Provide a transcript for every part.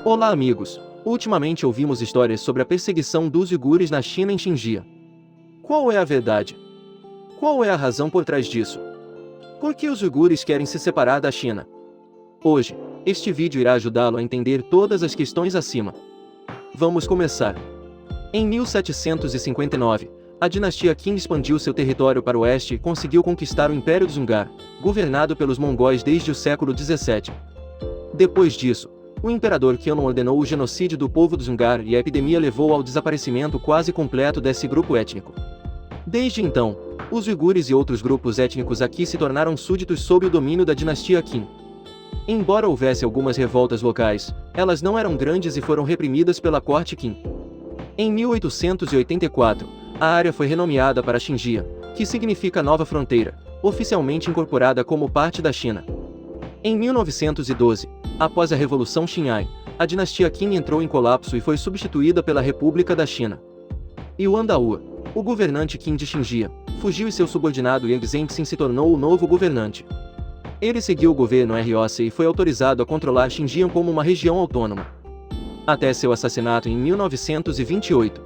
Olá amigos, ultimamente ouvimos histórias sobre a perseguição dos uigures na China em Xinjiang. Qual é a verdade? Qual é a razão por trás disso? Por que os uigures querem se separar da China? Hoje, este vídeo irá ajudá-lo a entender todas as questões acima. Vamos começar. Em 1759, a dinastia Qin expandiu seu território para o oeste e conseguiu conquistar o Império dos Zungar, governado pelos mongóis desde o século XVII. Depois disso, o imperador Qianlong ordenou o genocídio do povo do Zungar e a epidemia levou ao desaparecimento quase completo desse grupo étnico. Desde então, os uigures e outros grupos étnicos aqui se tornaram súditos sob o domínio da dinastia Qin. Embora houvesse algumas revoltas locais, elas não eram grandes e foram reprimidas pela corte Qin. Em 1884, a área foi renomeada para Xinjiang, que significa Nova Fronteira, oficialmente incorporada como parte da China. Em 1912, após a Revolução Xinhai, a dinastia Qin entrou em colapso e foi substituída pela República da China. Yuan Daoua, o governante Qin de Xinjiang, fugiu e seu subordinado Yang Zhengxin se tornou o novo governante. Ele seguiu o governo ROC e foi autorizado a controlar Xinjiang como uma região autônoma, até seu assassinato em 1928.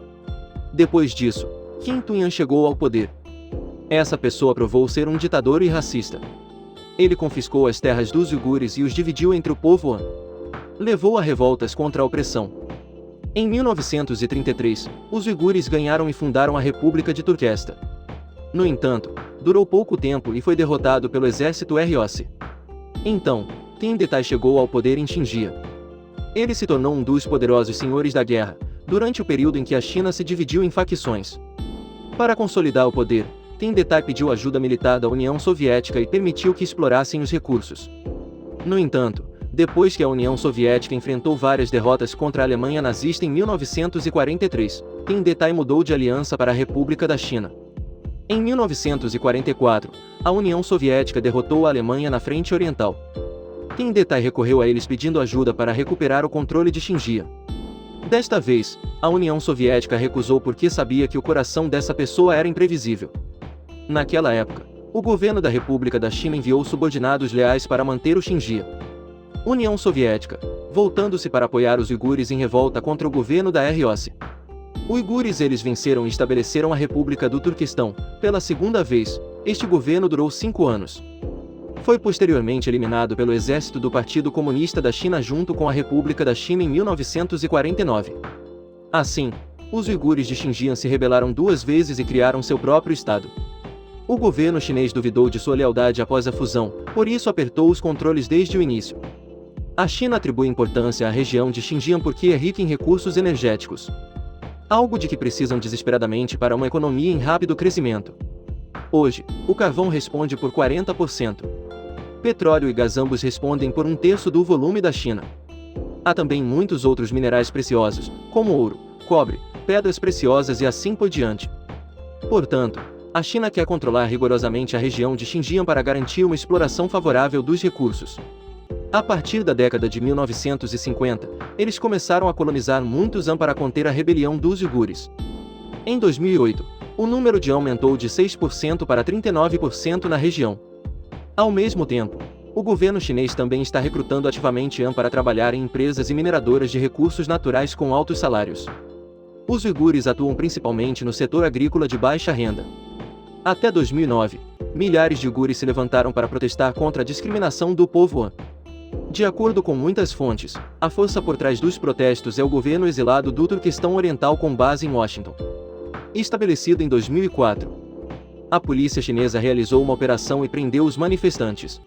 Depois disso, Qin Tuyan chegou ao poder. Essa pessoa provou ser um ditador e racista. Ele confiscou as terras dos uigures e os dividiu entre o povo Han. Levou a revoltas contra a opressão. Em 1933, os uigures ganharam e fundaram a República de Turquestão. No entanto, durou pouco tempo e foi derrotado pelo exército ROC. Então, Tendetai chegou ao poder em Xinjiang. Ele se tornou um dos poderosos senhores da guerra, durante o período em que a China se dividiu em facções. Para consolidar o poder, Tendetai pediu ajuda militar da União Soviética e permitiu que explorassem os recursos. No entanto, depois que a União Soviética enfrentou várias derrotas contra a Alemanha nazista em 1943, Tendetai mudou de aliança para a República da China. Em 1944, a União Soviética derrotou a Alemanha na Frente Oriental. Tendetai recorreu a eles pedindo ajuda para recuperar o controle de Xinjiang. Desta vez, a União Soviética recusou porque sabia que o coração dessa pessoa era imprevisível. Naquela época, o governo da República da China enviou subordinados leais para manter o Xinjiang. União Soviética, voltando-se para apoiar os uigures em revolta contra o governo da ROC. Uigures eles venceram e estabeleceram a República do Turquestão. Pela segunda vez, este governo durou 5 anos. Foi posteriormente eliminado pelo exército do Partido Comunista da China junto com a República da China em 1949. Assim, os uigures de Xinjiang se rebelaram 2 vezes e criaram seu próprio estado. O governo chinês duvidou de sua lealdade após a fusão, por isso apertou os controles desde o início. A China atribui importância à região de Xinjiang porque é rica em recursos energéticos, algo de que precisam desesperadamente para uma economia em rápido crescimento. Hoje, o carvão responde por 40%. Petróleo e gás ambos respondem por 1/3 do volume da China. Há também muitos outros minerais preciosos, como ouro, cobre, pedras preciosas e assim por diante. Portanto, a China quer controlar rigorosamente a região de Xinjiang para garantir uma exploração favorável dos recursos. A partir da década de 1950, eles começaram a colonizar muitos Han para conter a rebelião dos uigures. Em 2008, o número de Han aumentou de 6% para 39% na região. Ao mesmo tempo, o governo chinês também está recrutando ativamente Han para trabalhar em empresas e mineradoras de recursos naturais com altos salários. Os uigures atuam principalmente no setor agrícola de baixa renda. Até 2009, milhares de uigures se levantaram para protestar contra a discriminação do povo Han. De acordo com muitas fontes, a força por trás dos protestos é o governo exilado do Turquestão Oriental com base em Washington. Estabelecido em 2004, a polícia chinesa realizou uma operação e prendeu os manifestantes.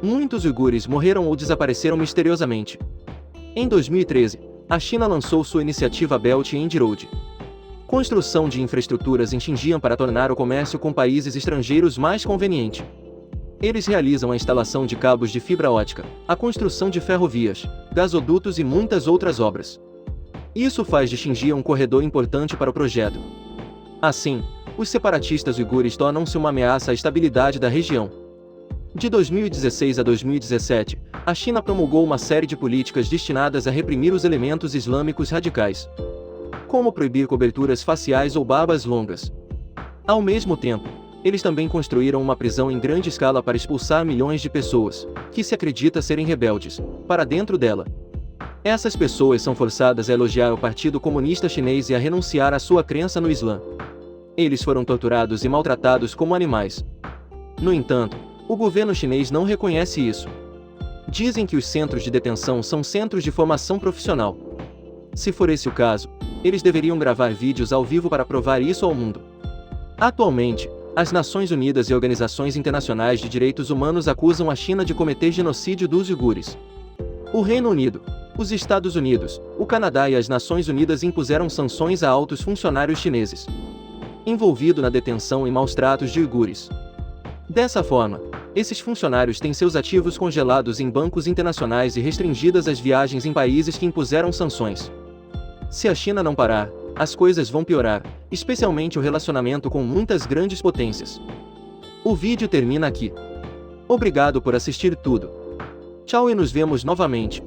Muitos uigures morreram ou desapareceram misteriosamente. Em 2013, a China lançou sua iniciativa Belt and Road, construção de infraestruturas em Xinjiang para tornar o comércio com países estrangeiros mais conveniente. Eles realizam a instalação de cabos de fibra ótica, a construção de ferrovias, gasodutos e muitas outras obras. Isso faz de Xinjiang um corredor importante para o projeto. Assim, os separatistas uigures tornam-se uma ameaça à estabilidade da região. De 2016 a 2017, a China promulgou uma série de políticas destinadas a reprimir os elementos islâmicos radicais, como proibir coberturas faciais ou barbas longas. Ao mesmo tempo, eles também construíram uma prisão em grande escala para expulsar milhões de pessoas, que se acredita serem rebeldes, para dentro dela. Essas pessoas são forçadas a elogiar o Partido Comunista Chinês e a renunciar à sua crença no Islã. Eles foram torturados e maltratados como animais. No entanto, o governo chinês não reconhece isso. Dizem que os centros de detenção são centros de formação profissional. Se for esse o caso, eles deveriam gravar vídeos ao vivo para provar isso ao mundo. Atualmente, as Nações Unidas e organizações internacionais de direitos humanos acusam a China de cometer genocídio dos uigures. O Reino Unido, os Estados Unidos, o Canadá e as Nações Unidas impuseram sanções a altos funcionários chineses envolvidos na detenção e maus tratos de uigures. Dessa forma, esses funcionários têm seus ativos congelados em bancos internacionais e restringidas as viagens em países que impuseram sanções. Se a China não parar, as coisas vão piorar, especialmente o relacionamento com muitas grandes potências. O vídeo termina aqui. Obrigado por assistir tudo. Tchau e nos vemos novamente.